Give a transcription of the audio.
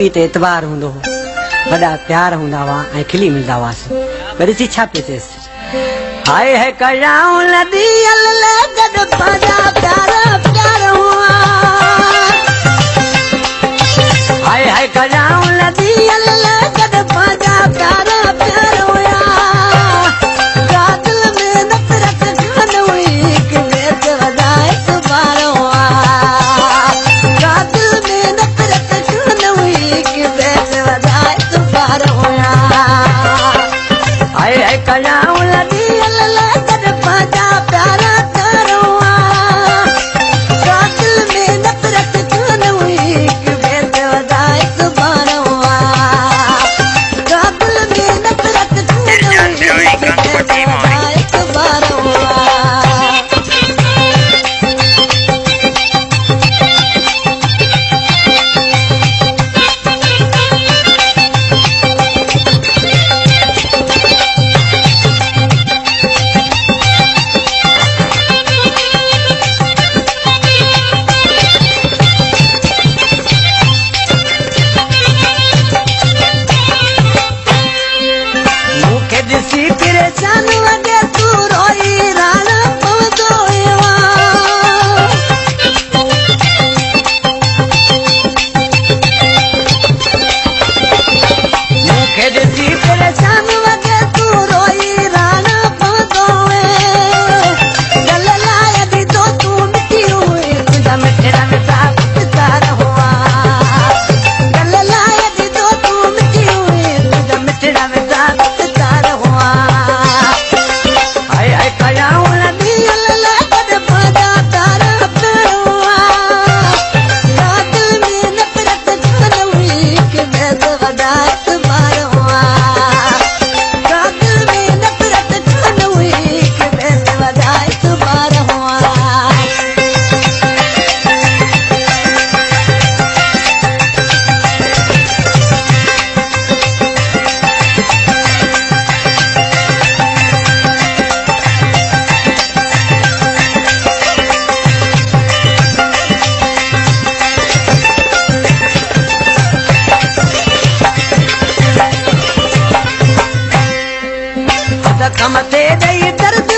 एतवार हूंदो हो, वॾा प्यार हूंदा हुआ ऐं खिली मिलंदा हुआसीं। पर ॾिसी छा पियो थिएसि, हाय है कयाऊं लदी अल्ले गॾु पंहिंजा प्यार प्यार हुआ, हाय है कयाऊं लदी अल्ले गॾु पंहिंजा प्यार प्यार हुआ, दिल में नफ़रत कान हुई, हिक ॿिए ते वधाए सुभाण हुआ, दिल में नफ़रत कान हुई, हिक ॿिए ते वधाए सुभाण हुआ, हाय है कयाऊं लदी अल्ले गॾु पंहिंजा प्यार प्यार हुआ, दिल में नफ़रत कान हुई, हिक ॿिए ते वधाए सुभाण हुआ, दिल में नफ़रत कान हुई, हिक ॿिए ते वधाए सुभाण हुआ। मूंखे ॾिसी परेशान लॻे तू रोई राण पवंदो हुआ, मूंखे ॾिसी परेशान लॻे तू रोई राण पवंदो हुए, गल लाइ ॾिठो तूं मिठी हुई, तुंहिंजा मिठड़ा मिठा प्यार हुआ, गल लाइ ॾिठो तूं मिठी हुई, तुंहिंजा मिठड़ा मिठा प्यार हुआ, हाय हाय कयाऊं लदी अल्ले गॾु पंहिंजा प्यार प्यार हुआ, दिल में नफ़रत कान हुई, हिक ॿिए ते वधाए सुभाण हुआ, दिल में नफ़रत कान हुई, हिक ॿिए ते वधाए सुभाण हुआ। कम ते ॾेई दर्द